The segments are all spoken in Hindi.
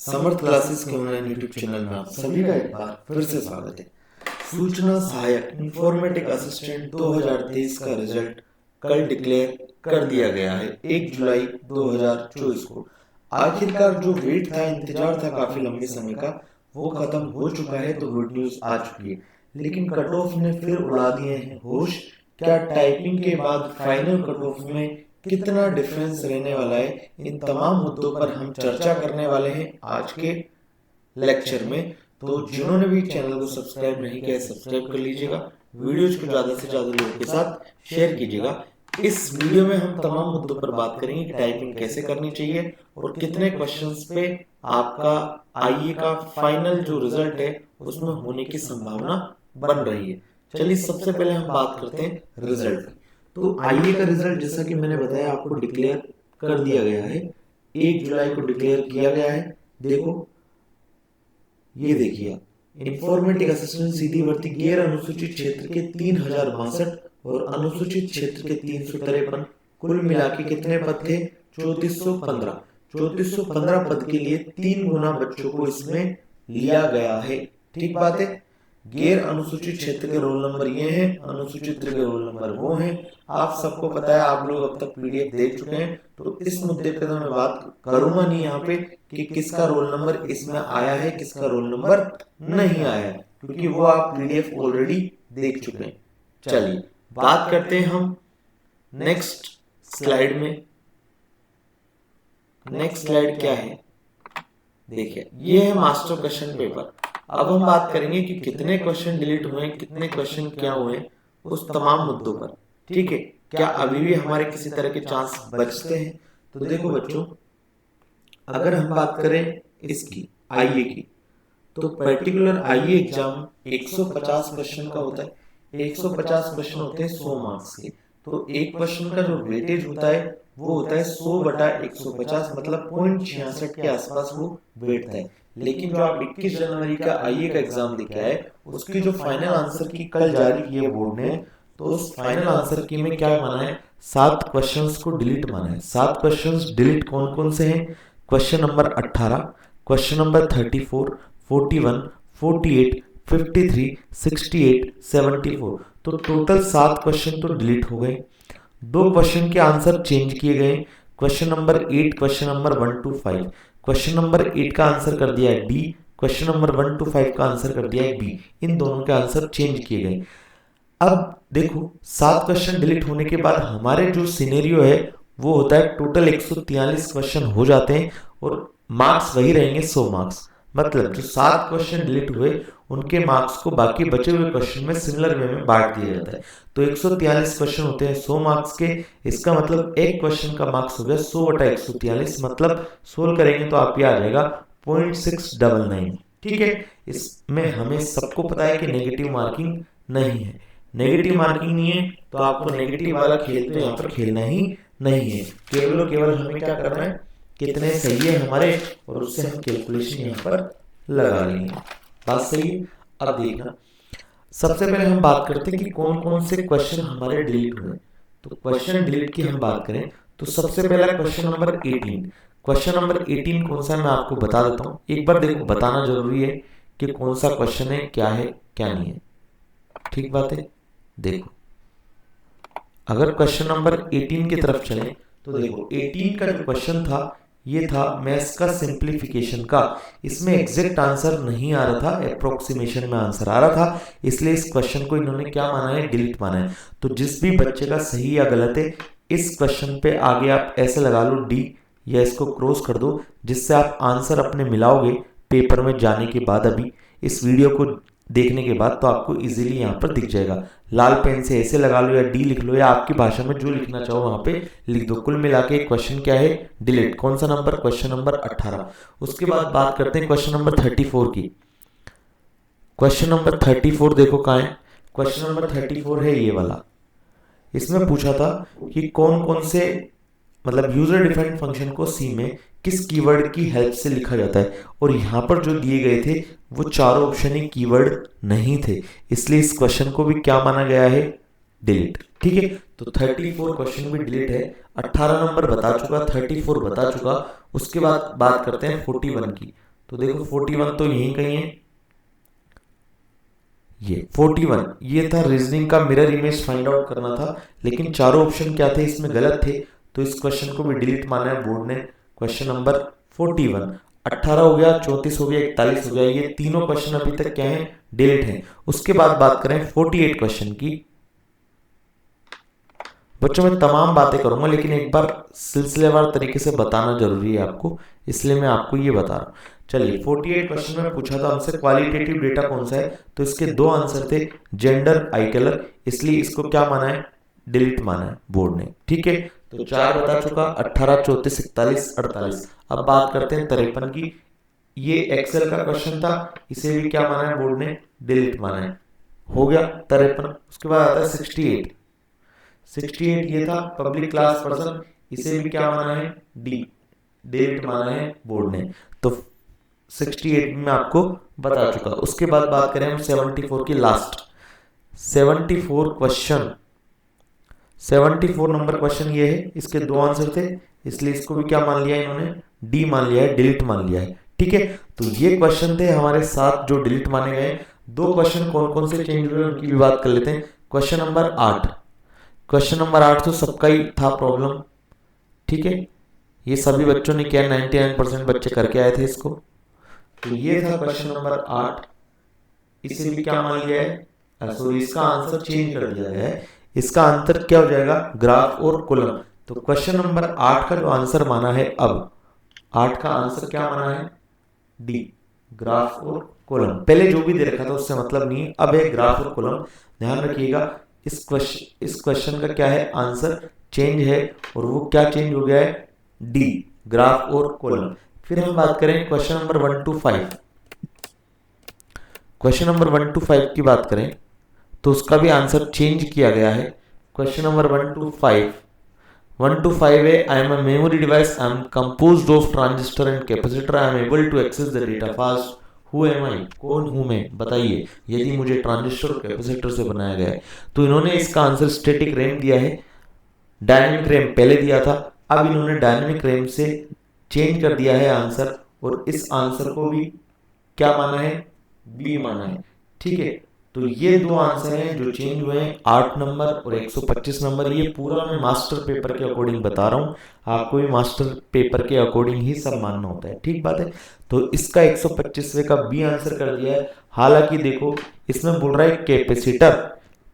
समर्थ क्लासेस के ऑनलाइन यूट्यूब चैनल में आप सभी का एक बार फिर से स्वागत है। सूचना सहायक इंफॉर्मेटिक असिस्टेंट 2023 का रिजल्ट कल डिक्लेयर कर दिया गया है 1 जुलाई 2024 को। आखिरकार जो वेट था, इंतजार था काफी लंबे समय का, वो खत्म हो चुका है। तो गुड न्यूज आ चुकी है, लेकिन कट ऑफ ने फिर उड़ा दिए हैं होश। क्या टाइपिंग के बाद फाइनल कट ऑफ में कितना डिफरेंस रहने वाला है, इन तमाम मुद्दों पर हम चर्चा करने वाले हैं आज के लेक्चर में। तो जिन्होंने भी चैनल को सब्सक्राइब नहीं किया है, सब्सक्राइब कर लीजिएगा। वीडियोज को ज्यादा से ज्यादा लोगों के साथ शेयर कीजिएगा। इस वीडियो में हम तमाम मुद्दों पर बात करेंगे कि टाइपिंग कैसे करनी चाहिए और कितने क्वेश्चंस पे आपका आईए का फाइनल जो रिजल्ट है उसमें होने की संभावना बन रही है। चलिए सबसे पहले हम बात करते हैं रिजल्ट। तो आईए का रिजल्ट जैसा कि मैंने बताया आपको डिक्लेयर कर दिया गया है, 1 जुलाई को डिक्लेयर किया गया है। देखो, ये देखिए, इंफॉर्मेटिक असिस्टेंट सीधी भर्ती गैर अनुसूचित क्षेत्र के 3062 और अनुसूचित क्षेत्र के 353, कुल मिला के कितने पद थे? 3415। 3415 पद के लिए 3 गुना बच्चों को इसमें लिया गया है। ठीक बात है। गैर अनुसूचित क्षेत्र के रोल नंबर ये हैं, अनुसूचित क्षेत्र के रोल नंबर वो हैं। आप सबको पता है, आप लोग अब तक पीडीएफ देख चुके हैं, तो इस मुद्दे पे तो मैं बात करूंगा नहीं यहाँ पे कि किसका रोल नंबर इसमें आया है, किसका रोल नंबर नहीं आया है, क्योंकि वो आप पीडीएफ ऑलरेडी देख चुके हैं। चलिए बात करते हैं हम नेक्स्ट स्लाइड में। नेक्स्ट स्लाइड क्या है? देखिए, ये है मास्टर क्वेश्चन पेपर। अब हम बात करेंगे कि कितने क्वेश्चन डिलीट हुए, कितने क्वेश्चन क्या हुए, उस तमाम मुद्दों पर। ठीक है, क्या अभी भी हमारे किसी तरह के चांस बचते हैं? तो देखो बच्चों, अगर हम बात करें इसकी आईए की, तो पर्टिकुलर आईए एग्जाम 150 क्वेश्चन का होता है। 150 क्वेश्चन होते हैं 100 मार्क्स के। तो एक क्वेश्चन का जो वेटेज होता है वो होता है 100/150, मतलब 0.66 के आसपास वो बैठता है। लेकिन जो आप 21 जनवरी का आईए का एग्जाम देके आए, उसकी जो फाइनल आंसर की कल जारी की है बोर्ड ने, तो उस फाइनल आंसर की में क्या माना है? 7 क्वेश्चंस को डिलीट माना है। 7 क्वेश्चंस डिलीट कौन कौन से हैं? Question number 18, question number 34, 41, 48, 53, 68, 74। तो टोटल 7 क्वेश्चन तो डिलीट हो गए। 2 क्वेश्चन के आंसर चेंज किए गए। Question number 8, question number 1 to 5। Question number 8 का आंसर कर दिया है डी, क्वेश्चन नंबर 1 to 5 का आंसर कर दिया है बी। इन दोनों के आंसर चेंज किए गए। अब देखो, 7 क्वेश्चन डिलीट होने के बाद हमारे जो सिनेरियो है वो होता है टोटल 143 क्वेश्चन हो जाते हैं और मार्क्स वही रहेंगे 100 मार्क्स। मतलब जो 7 क्वेश्चन डिलीट हुए उनके मार्क्स को बाकी बचे हुए क्वेश्चन में सिमिलर वे में बांट दिया जाता है। तो 143 क्वेश्चन होते हैं 100 मार्क्स के। इसका मतलब एक क्वेश्चन का मार्क्स हो गया 100/143, मतलब सोल्व करेंगे तो आप ये आ जाएगा 0.699। ठीक है, इसमें हमें सबको पता है कि नेगेटिव मार्किंग नहीं है। नेगेटिव मार्किंग नहीं है तो आपको नेगेटिव वाला खेल तो यहाँ पर खेलना ही नहीं है। केवल और केवल हमें क्या करना है, कितने सही है हमारे, और उससे हम कैलकुलेशन यहाँ पर लगा लेंगे। बात सही है? अब देखना, सबसे पहले हम बात करते हैं कि कौन कौन से क्वेश्चन हमारे डिलीट हुए। तो क्वेश्चन डिलीट की हम बात करें तो सबसे पहला क्वेश्चन नंबर 18। क्वेश्चन नंबर 18 कौन सा है मैं आपको बता देता हूँ। एक बार देखो, बताना जरूरी है कि कौन सा क्वेश्चन है, क्या है क्या नहीं है। ठीक बात है। देखो, अगर क्वेश्चन नंबर 18 की तरफ चलें तो देखो, 18 का जो क्वेश्चन था ये था मैथ्स का सिंप्लीफिकेशन का। इसमें एग्जैक्ट आंसर नहीं आ रहा था, अप्रोक्सीमेशन में आंसर आ रहा था, इसलिए इस क्वेश्चन को इन्होंने क्या माना है? डिलीट माना है। तो जिस भी बच्चे का सही या गलत है, इस क्वेश्चन पे आगे आप ऐसे लगा लो डी, या इसको क्रॉस कर दो, जिससे आप आंसर अपने मिलाओगे पेपर में जाने के बाद। अभी इस वीडियो को देखने के बाद तो आपको इजीली यहाँ पर दिख जाएगा। लाल पेन से ऐसे लगा लो या डी लिख लो, या आपकी भाषा में जो लिखना चाहो वहां पे लिख दो। कुल मिला के क्वेश्चन क्या है? डिलीट। कौन सा नंबर? Question number 18। उसके बाद बात करते हैं क्वेश्चन नंबर 34 की। क्वेश्चन नंबर 34 देखो कहाँ है? क्वेश्चन नंबर 34 है ये वाला। इसमें पूछा था कि कौन कौन से, मतलब यूजर डिफाइंड फंक्शन को सी में किस कीवर्ड की हेल्प से लिखा जाता है, और यहाँ पर जो दिए गए थे वो चारों ऑप्शन ही कीवर्ड नहीं थे, इसलिए इस क्वेश्चन को भी क्या माना गया है? डिलीट। ठीक है, तो 34 क्वेश्चन भी डिलीट है। 18 नंबर बता चुका, 34 बता चुका। उसके बाद बात करते हैं 41 की। तो देखो 41 तो यहीं कहीं है, ये 41 ये था रीजनिंग का मिरर इमेज फाइंड आउट करना था, लेकिन चारों ऑप्शन क्या थे इसमें गलत थे, तो इस क्वेश्चन को भी डिलीट माना है बोर्ड ने। क्वेश्चन नंबर 41 18 हो गया, 34 हो गया, 41 हो गया, ये तीनों क्वेश्चन अभी तक क्या है, डिलीट है। उसके बाद बात करें 48 क्वेश्चन की। बच्चों मैं तमाम बातें करूंगा, लेकिन एक बार सिलसिलेवार तरीके से बताना जरूरी है आपको, इसलिए मैं आपको ये बता रहा हूँ। चलिए 48 क्वेश्चन में पूछा था हमसे क्वालिटेटिव डेटा कौन सा है, तो इसके दो आंसर थे, जेंडर, आई कलर, इसलिए इसको क्या माना है, डिलीट माना है बोर्ड ने। ठीक है, तो चार बता चुका, 18, 34, 41, 48। अब बात करते हैं 53 की। ये एक्सेल का क्वेश्चन था, इसे भी क्या माना है बोर्ड ने, डिलीट माना है। हो गया 53। उसके बाद आता है 68। 68 ये था पब्लिक क्लास पर्सन, इसे भी क्या माना है, डिलीट माना है बोर्ड ने। तो 68 में आपको बता चुका। उसके बाद बात करें हम 74 की लास्ट 74 क्वेश्चन। 74 नंबर क्वेश्चन ये है, इसके दो आंसर थे, इसलिए इसको भी क्या मान लिया इन्होंने, डी मान लिया है, डिलीट मान लिया है। ठीक है, तो ये क्वेश्चन थे हमारे साथ जो डिलीट माने गए। दो क्वेश्चन कौन कौन से चेंज हुए उनकी भी बात कर लेते हैं। क्वेश्चन नंबर 8, क्वेश्चन नंबर 8 तो सबका ही था प्रॉब्लम। ठीक है, ये सभी बच्चों ने किया, 99% बच्चे करके आए थे इसको। तो ये था क्वेश्चन नंबर 8, इसे भी क्या मान लिया है, सॉरी इसका आंसर चेंज कर दिया गया है। इसका आंसर क्या हो जाएगा, ग्राफ और कॉलम। तो क्वेश्चन नंबर 8 का जो आंसर माना है, अब 8 का आंसर क्या माना है, डी, ग्राफ और कॉलम। पहले जो भी दे रखा था उससे मतलब नहीं, अब है ग्राफ और कॉलम। ध्यान रखिएगा, इस क्वेश्चन का क्या है, आंसर चेंज है, और वो क्या चेंज हो गया है, डी, ग्राफ और कॉलम। फिर हम बात करें question number 1 to 5। Question number 1 to 5 की बात करें तो उसका भी आंसर चेंज किया गया है। क्वेश्चन नंबर 1 to 5, 1 to 5 है, I am a memory device, I am composed of transistor and capacitor, I am able to access the data fast, who am I, कौन हूं मैं, बताइए यदि मुझे ट्रांजिस्टर और कैपेसिटर से बनाया गया है। तो इन्होंने इसका आंसर स्टैटिक रैम दिया है, डायनेमिक रैम पहले दिया था, अब इन्होंने डायनेमिक रैम से चेंज कर दिया है आंसर, और इस आंसर को भी क्या माना है, बी माना है। ठीक है, तो ये दो आंसर हैं जो चेंज हुए हैं, 8 नंबर और 125 नंबर। ये पूरा मैं मास्टर पेपर के अकॉर्डिंग बता रहा हूँ, आपको भी मास्टर पेपर के अकॉर्डिंग ही सब मानना होता है, ठीक बात है। तो इसका 125वें का बी आंसर कर दिया है। हालांकि देखो इसमें बोल रहा है कैपेसिटर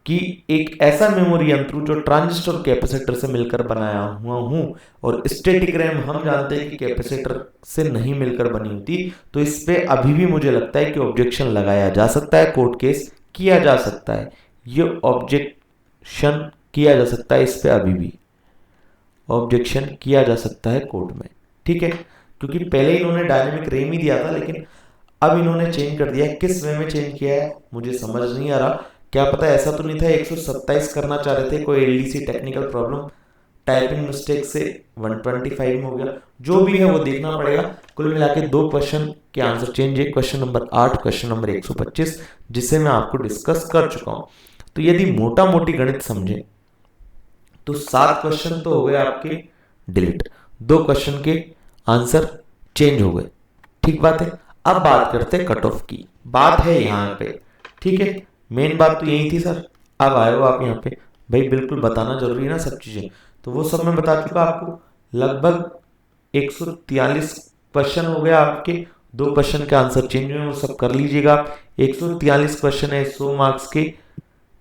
कि एक ऐसा मेमोरी यंत्र जो ट्रांजिस्टर और कैपेसिटर से मिलकर बनाया हुआ हूं, और स्टैटिक रैम हम जानते हैं कि कैपेसिटर से नहीं मिलकर बनी होती। तो इस पे अभी भी मुझे लगता है कि ऑब्जेक्शन लगाया जा सकता है, कोर्ट केस किया जा सकता है, ये ऑब्जेक्शन किया जा सकता है, इस पे अभी भी ऑब्जेक्शन किया जा सकता है कोर्ट में। ठीक है, क्योंकि पहले इन्होंने डायनेमिक रैम ही दिया था, लेकिन अब इन्होंने चेंज कर दिया है। किस वे में चेंज किया है मुझे समझ नहीं आ रहा, क्या पता ऐसा तो नहीं था 127 करना चाह रहे थे, कोई LDC technical problem, typing mistake से 125 में हो गया, जो भी है वो देखना पड़ेगा। कुल मिला के दो क्वेश्चन के आंसर चेंज है, क्वेश्चन नंबर 8, क्वेश्चन नंबर 125, जिसे मैं आपको डिस्कस कर चुका हूं। तो यदि मोटा मोटी गणित समझे तो 7 क्वेश्चन तो हो गए आपके डिलीट, 2 क्वेश्चन के आंसर चेंज हो गए, ठीक बात है। अब बात करते हैं कट ऑफ की, बात है यहाँ पे, ठीक है, मेन बात तो यही थी सर। अब आए हो आप यहाँ पे, भाई बिल्कुल बताना जरूरी है ना सब चीजें, तो वो सब मैं बता चुका आपको। लगभग 143 क्वेश्चन हो गया आपके, 2 क्वेश्चन के आंसर चेंज हुए, वो सब कर लीजिएगा। 143 क्वेश्चन है 100 मार्क्स के,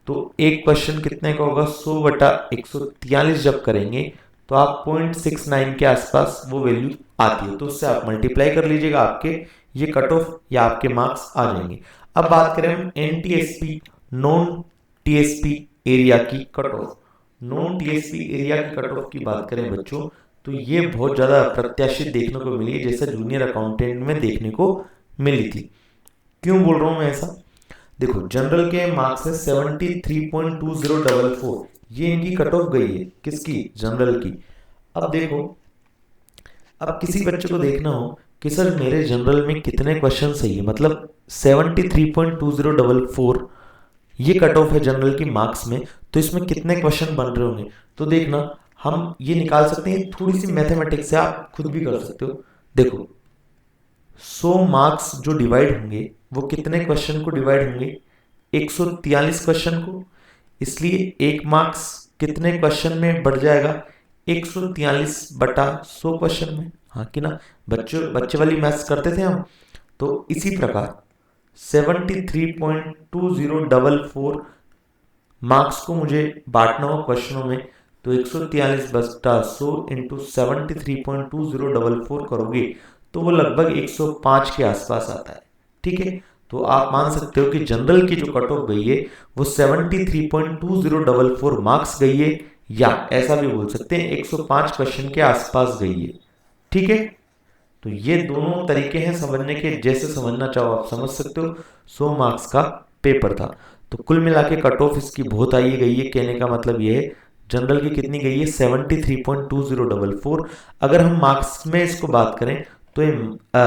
तो एक क्वेश्चन कितने का होगा, 100/143 जब करेंगे तो आप 0.69 के आसपास वो वैल्यू आती है, तो उससे आप मल्टीप्लाई कर लीजिएगा, आपके ये कट ऑफ या आपके मार्क्स आ जाएंगे। अब बात करें हम एनटीएसपी नॉन टीएसपी एरिया की cut off. Non TSP area की कट ऑफ की बात करें बच्चों, तो ये बहुत ज्यादा अप्रत्याशित देखने को मिली है, जैसे जूनियर अकाउंटेंट में देखने को मिली थी। क्यों बोल रहा हूं मैं ऐसा, देखो जनरल के मार्क्स है 73.2044, ये इनकी कट ऑफ गई है, किसकी, जनरल की। अब देखो, अब किसी बच्चे को देखना हो कि सर मेरे जनरल में कितने क्वेश्चन सही है, मतलब 73.2044 ये कट ऑफ है जनरल की मार्क्स में, तो इसमें कितने क्वेश्चन बन रहे होंगे। तो देखना हम ये निकाल सकते हैं, थोड़ी सी मैथमेटिक्स से आप खुद भी कर सकते हो। देखो 100 मार्क्स जो डिवाइड होंगे वो कितने क्वेश्चन को डिवाइड होंगे, 143 क्वेश्चन को। इसलिए 1 मार्क्स कितने क्वेश्चन में बढ़ जाएगा, 143 बटा 100 क्वेश्चन में, हाँ कि ना। बच्चे वाली मैथ्स करते थे हम। तो इसी प्रकार 73.2044 मार्क्स को मुझे बांटना हो क्वेश्चनों में, तो 143 बटा 100 इंटू 73.2044 करोगे तो वो लगभग 105 के आसपास आता है। ठीक है, तो आप मान सकते हो कि जनरल की जो कट ऑफ गई है वो 73.2044 मार्क्स गई है, या ऐसा भी बोल सकते हैं 105 क्वेश्चन के आसपास गई है। ठीक है, तो ये दोनों तरीके हैं समझने के, जैसे समझना चाहो आप समझ सकते हो। 100 मार्क्स का पेपर था, तो कुल मिला के कट ऑफ इसकी बहुत आई गई है। कहने का मतलब ये है जनरल की कितनी गई है, 73.2044। अगर हम मार्क्स में इसको बात करें तो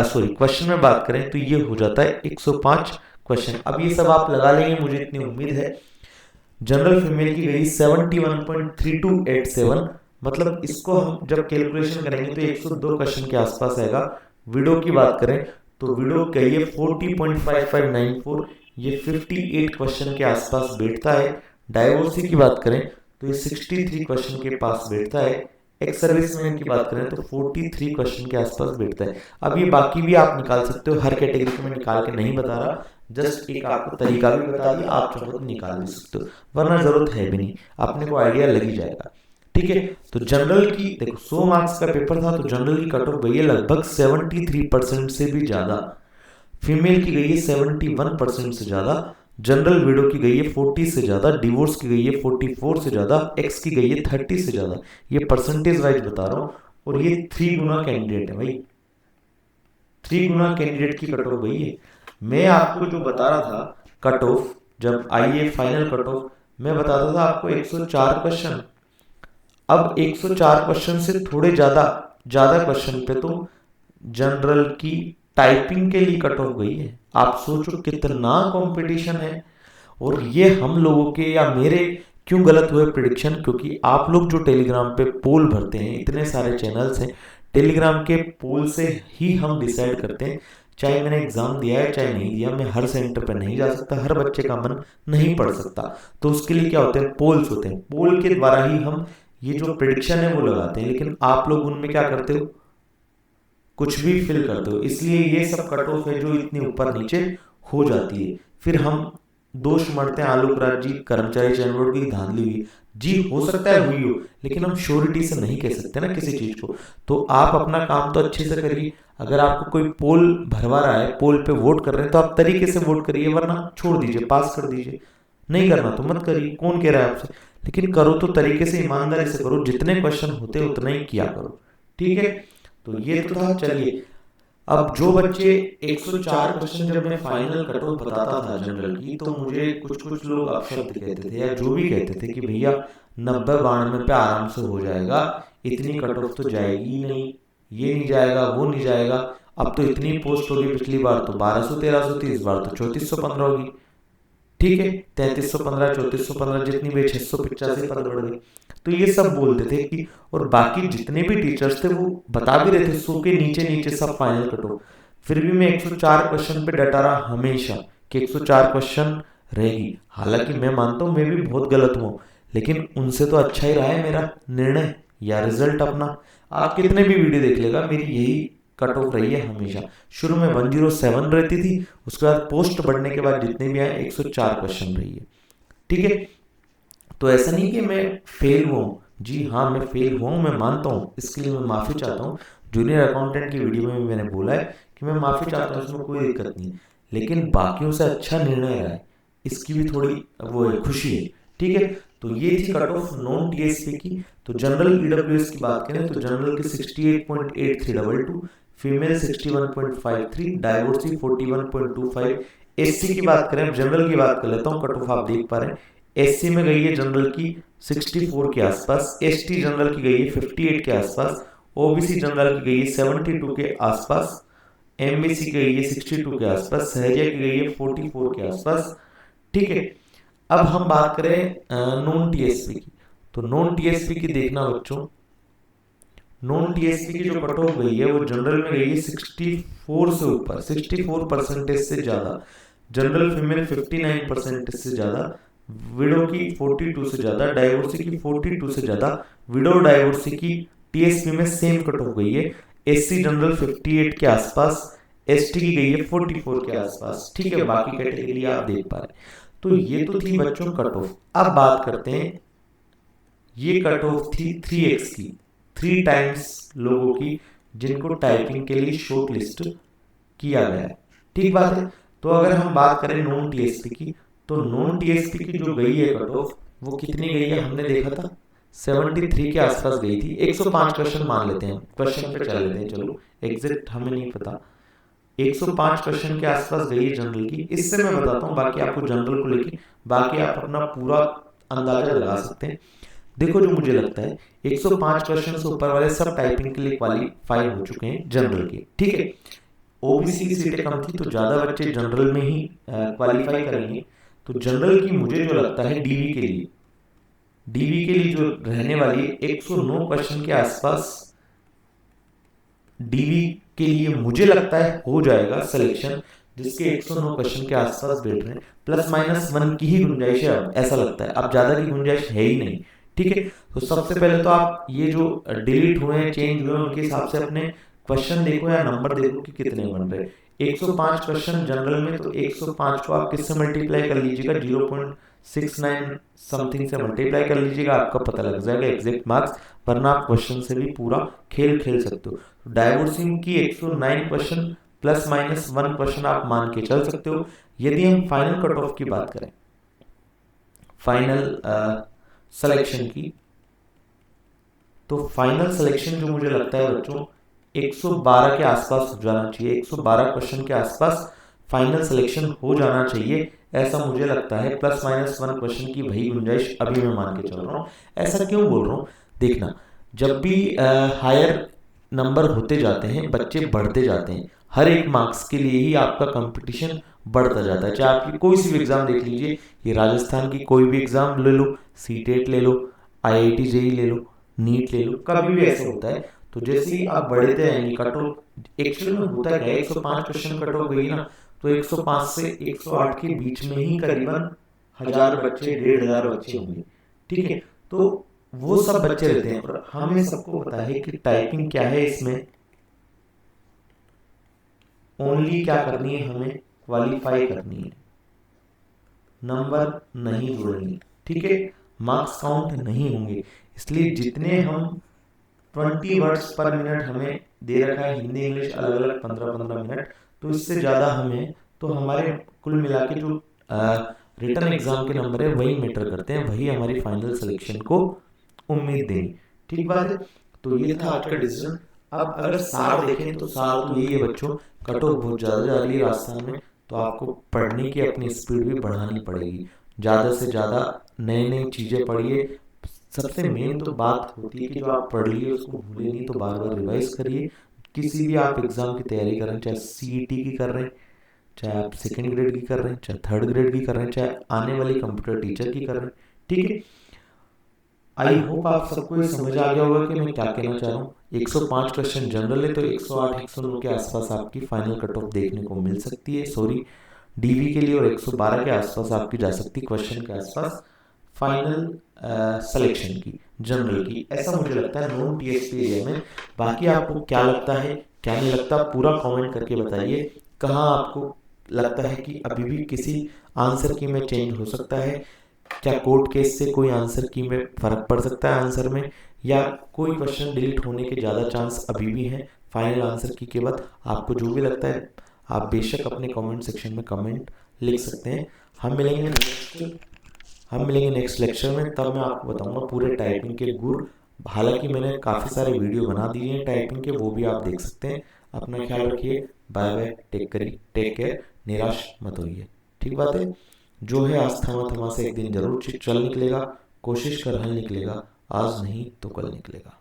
सॉरी क्वेश्चन में बात करें तो ये हो जाता है 105 क्वेश्चन। अब ये सब आप लगा लेंगे, मुझे इतनी उम्मीद है। जनरल फीमेल की गई 71.3287, मतलब इसको हम जब कैलकुलेशन करेंगे तो 102 क्वेश्चन के आसपास आएगा। विडो की बात करें तो विडो गई है 40.5594, ये 58 क्वेश्चन के आसपास बैठता है। डाइवोर्सी की बात करें तो ये 63 क्वेश्चन के पास बैठता है। एक्स सर्विसमैन की बात करें तो 43 क्वेश्चन के आसपास बैठता है। अब ये बाकी भी आप निकाल सकते हो, हर कैटेगरी को मैं निकाल के नहीं बता रहा, जस्ट एक आपको तरीका भी बता दिया, आप चाहो तो निकाल भी सकते हो, वरना जरूरत है भी नहीं, अपने को आइडिया लग ही जाएगा। ठीक है, तो जनरल की देखो 100 मार्क्स का पेपर था, तो जनरल की कट ऑफ गई है लगभग 73% से भी ज्यादा। फीमेल की गई है 71% से ज्यादा। जनरल विडो की गई है 40 से ज्यादा। डिवोर्स की गई है 44 से ज्यादा। एक्स की गई है 30 से ज्यादा। ये परसेंटेज वाइज बता रहा हूं, और ये 3 गुना कैंडिडेट है भाई, 3 गुना कैंडिडेट की कट ऑफ गई है। मैं आपको जो बता रहा था कट ऑफ, जब आईए फाइनल कट ऑफ, मैं बताता था आपको 104 क्वेश्चन। अब 104 क्वेश्चन से थोड़े ज्यादा ज्यादा क्वेश्चन पे तो जनरल की टाइपिंग के लिए कट ऑफ गई है। आप सोचो कितना कंपटीशन है। और ये हम लोगों के या मेरे क्यों गलत हुए प्रिडिक्शन, क्योंकि आप लोग जो टेलीग्राम पे पोल भरते हैं, इतने सारे चैनल्स हैं, टेलीग्राम के पोल से ही हम डिसाइड करते हैं। चाहे मैंने एग्जाम दिया है चाहे नहीं दिया, मैं हर सेंटर पर नहीं जा सकता, हर बच्चे का मन नहीं पढ़ सकता, तो उसके लिए क्या होते हैं, पोल्स होते हैं। पोल के द्वारा ही हम ये जो प्रिडिक्शन है वो लगाते हैं। लेकिन आप लोग उनमें क्या करते हो, कुछ भी फिल करते हो, इसलिए ये सब कट ऑफ है जो इतनी ऊपर नीचे हो जाती है। फिर हम दोष मरते हैं आलोक राज जी कर्मचारी चयन बोर्ड की धांधली हुई जी, हो सकता है हुई हो, लेकिन हम श्योरिटी से नहीं कह सकते ना किसी चीज को। तो आप अपना काम तो अच्छे से करिए। अगर आपको कोई पोल भरवा रहा है, पोल पे वोट कर रहे हैं, तो आप तरीके से वोट करिए, वरना छोड़ दीजिए, पास कर दीजिए। नहीं करना तो मत करिए, कौन कह रहा है आपसे, लेकिन करो तो तरीके से ईमानदारी से करो, जितने क्वेश्चन होते उतना ही किया करो। ठीक है, तो ये तो था। चलिए, अब जो बच्चे 104 क्वेश्चन जब मैं फाइनल कट ऑफ बताता था जनरल की, तो मुझे कुछ कुछ लोग अपशब्द कहते थे या जो भी कहते थे कि भैया 90-92 पे आराम से हो जाएगा, इतनी कट ऑफ तो जाएगी ही नहीं, ये नहीं जाएगा वो नहीं जाएगा। अब तो इतनी पोस्ट होगी, पिछली बार तो 1200-1300 थी, इस बार तो 3415 होगी। ठीक है, 3315 3415 जितनी भी 685 पद बढ़ गई। तो ये सब बोलते थे कि, और बाकी जितने भी टीचर्स थे वो बता भी रहे थे 100 के नीचे नीचे सब फाइनल कटो। फिर भी मैं 104 क्वेश्चन पे डटा रहा हमेशा कि 104 क्वेश्चन रहेगी। हालांकि मैं मानता हूँ मैं भी बहुत गलत हूँ, लेकिन उनसे तो अच्छा ही रहा है मेरा निर्णय या रिजल्ट अपना। आप कितने भी वीडियो देख लेगा, मेरी यही कट ऑफ रही है हमेशा। शुरू में 107 रहती थी, उसके बाद पोस्ट बढ़ने के बाद जितने भी आए 104 क्वेश्चन रही है। ठीक है, तो ऐसा नहीं कि मैं फेल हुआ हूँ, जी हाँ मैं फेल हुआ हूँ, मैं मानता हूँ, इसके लिए मैं माफी चाहता हूँ। जूनियर अकाउंटेंट की वीडियो में मैंने बोला है कि मैं माफी चाहता हूँ, इसमें कोई दिक्कत नहीं, लेकिन बाकियों से अच्छा निर्णय रहा है, इसकी भी थोड़ी वो है, खुशी है। ठीक है, तो ये थी कट ऑफ नॉन टीएसपी की। तो जनरल ईडब्ल्यूएस की बात करें तो जनरल की 68.8322, फीमेल 61.53, डाइवोर्सी 41.25। एससी की बात करें, जनरल की बात कर लेता हूँ, कट ऑफ आप देख पा रहे हैं। एससी में गई है जनरल की 64 के आसपास, एसटी जनरल की गई है 58 के आसपास, ओबीसी जनरल की गई है 72 के आसपास, एमबीसी की गई है 62 के आसपास, सहरिया की गई है 44 के आसपास। ठीक है, अब हम बात करें नॉन टीएसपी की। तो नॉन टीएसपी की देखना बच्चों, नॉन टीएसपी की जो कट ऑफ गई है वो जनरल में गई है 64 से ऊपर, 64% से ज्यादा, जनरल फीमेल 59% से ज्यादा, विडो की 42 से ज्यादा, डाइवोर्सी की 42 से ज्यादा, विडो डाइवोर्सी की टीएसपी में सेम कट ऑफ गई है, एससी जनरल 58 के आसपास, एसटी की गई है 44 के आसपास। ठीक है, बाकी कैटेगरी आप देख पा रहे। तो ये तो थी बच्चों कट ऑफ। अब बात करते हैं, ये कट ऑफ थी 3x की, 3 टाइम्स लोगों की जिनको टाइपिंग के लिए शॉर्ट लिस्ट किया गया है। ठीक बात है। तो अगर हम बात करें नॉन टीएसपी की, तो नॉन टीएसपी की जो गई है कट ऑफ, वो कितनी गई है हमने देखा था, 73 के आसपास गई थी। 105 क्वेश्चन मान लेते हैं, क्वेश्चन पे चल लेते हैं, चलो एग्जैक्ट हमें नहीं पता, 105 क्वेश्चन के आसपास गई है जनरल की। इससे मैं बताता हूँ, बाकी आपको जनरल को लेके बाकी आप अपना पूरा अंदाजा लगा सकते हैं। देखो जो मुझे लगता है 105 क्वेश्चन से ऊपर वाले सब टाइपिंग के लिए क्वालिफाई हो चुके हैं जनरल के। ठीक है, ओबीसी की सीटें कम थी तो ज्यादा बच्चे जनरल में ही क्वालिफाई करेंगे। तो जनरल की मुझे जो लगता है डीवी के लिए, डीवी के लिए जो रहने वाली 109 क्वेश्चन के आसपास डीवी के लिए मुझे लगता है हो जाएगा सिलेक्शन, जिसके 109 क्वेश्चन के आसपास बैठ रहे हैं, +-1 की ही गुंजाइश है। अब ऐसा लगता है, अब ज्यादा की गुंजाइश है ही नहीं। ठीक है, तो सबसे पहले तो आप ये जो डिलीट हुए हैं, चेंज हुए हैं, उनके हिसाब से अपने क्वेश्चन देखो या नंबर देखो कि कितने बन रहे। 105 क्वेश्चन जनरल में, तो 105 को आप किससे मल्टीप्लाई कर लीजिएगा, 0.69 समथिंग से मल्टीप्लाई कर लीजिएगा, आपका पता लग जाएगा एग्जैक्ट मार्क्स। वरना आप क्वेश्चन से भी पूरा खेल खेल सकते हो। डाइवोर्सिंग की 109 क्वेश्चन +-1 क्वेश्चन आप मान के चल सकते हो। यदि हम फाइनल कट ऑफ की बात करें, फाइनल सिलेक्शन की, तो फाइनल सिलेक्शन जो मुझे लगता है बच्चों 112 के आसपास हो जाना चाहिए, 112 क्वेश्चन के आसपास फाइनल सिलेक्शन हो जाना चाहिए, ऐसा मुझे लगता है। +-1 क्वेश्चन की वही गुंजाइश अभी मैं मान के चल रहा हूँ। ऐसा क्यों बोल रहा हूँ, देखना, जब भी हायर नंबर होते जाते हैं, बच्चे बढ़ते जाते हैं, हर एक मार्क्स के लिए ही आपका कंपटीशन बढ़ता जाता है। चाहे आपकी कोई सी भी एग्जाम देख लीजिए, ये राजस्थान की कोई भी एग्जाम ले लो, सीटेट ले लो, आईआईटी जेई ले लो, नीट ले लो, कभी भी ऐसा होता है। तो जैसे ही आप बढ़ते हैं कट ऑफ, एक्चुअली में होता है 105 क्वेश्चन कट ऑफ गई ना, तो 105 से 108 के बीच में ही करीबन 1000 बच्चे, 1500 बच्चे होंगे। ठीक है, तो वो सब बच्चे रहते हैं। और हमें सबको पता है कि टाइपिंग क्या है, इसमें ओनली क्या करनी है, हमें क्वालिफाई करनी है, नंबर नहीं जुड़ेंगे। ठीक है, मार्क्स काउंट नहीं होंगे। इसलिए जितने हम 20 वर्ड्स पर मिनट हमें दे रखा है, हिंदी इंग्लिश अलग अलग 15-15 मिनट, तो इससे ज़्यादा हमें, तो हमारे कुल मिला के जो रिटर्न एग्जाम के नंबर है वही मैटर करते हैं, वही हमारी फाइनल सिलेक्शन को उम्मीद देंगे। ठीक बात है। तो ये था आज का डिसीजन। अब अगर सार देखें तो सार तो यही है बच्चों, कट ऑफ बहुत ज़्यादा जा रही है राजस्थान में, तो आपको पढ़ने की अपनी स्पीड भी बढ़ानी पड़ेगी, ज़्यादा से ज़्यादा नई नई चीज़ें पढ़िए। सबसे मेन तो बात होती है कि जो आप पढ़ लिए उसको भूले नहीं, तो बार बार रिवाइज करिए। किसी भी आप एग्जाम की तैयारी कर रहे हैं, चाहे सीईटी की कर रहे हैं, चाहे आप सेकेंड ग्रेड की कर रहे हैं, चाहे थर्ड ग्रेड की कर रहे हैं, चाहे आने वाली कंप्यूटर टीचर की कर रहे हैं। ठीक है, आई होप आप सबको ये समझ आ गया होगा कि मैं क्या कहना चाह रहा हूँ। 105 क्वेश्चन जनरल है, तो 108 109 के आसपास आपकी फाइनल कट ऑफ देखने को मिल सकती है, सॉरी डीवी के लिए, और 112 के आसपास आपकी जा सकती है क्वेश्चन के आसपास फाइनल सिलेक्शन की, जनरल की। ऐसा मुझे लगता है नॉन टीएसपी एरिया में। बाकी आपको क्या लगता है, क्या नहीं लगता, पूरा कमेंट करके बताइए। कहाँ आपको लगता है कि अभी भी किसी आंसर की में चेंज हो सकता है, क्या कोर्ट केस से कोई आंसर की में फर्क पड़ सकता है आंसर में, या कोई क्वेश्चन डिलीट होने के ज़्यादा चांस अभी भी हैं फाइनल आंसर की के बाद। आपको जो भी लगता है आप बेशक अपने कमेंट सेक्शन में कमेंट लिख सकते हैं। हम मिलेंगे नेक्स्ट लेक्चर में, तब मैं आपको बताऊंगा पूरे टाइपिंग के गुर। हालांकि मैंने काफ़ी सारे वीडियो बना दिए हैं टाइपिंग के, वो भी आप देख सकते हैं। अपना ख्याल रखिए, बाय बाय, टेक केयर, निराश मत होइए। ठीक बात है, जो है आज थमा थमा से एक दिन जरूर चल निकलेगा, कोशिश कर हल निकलेगा, आज नहीं तो कल निकलेगा।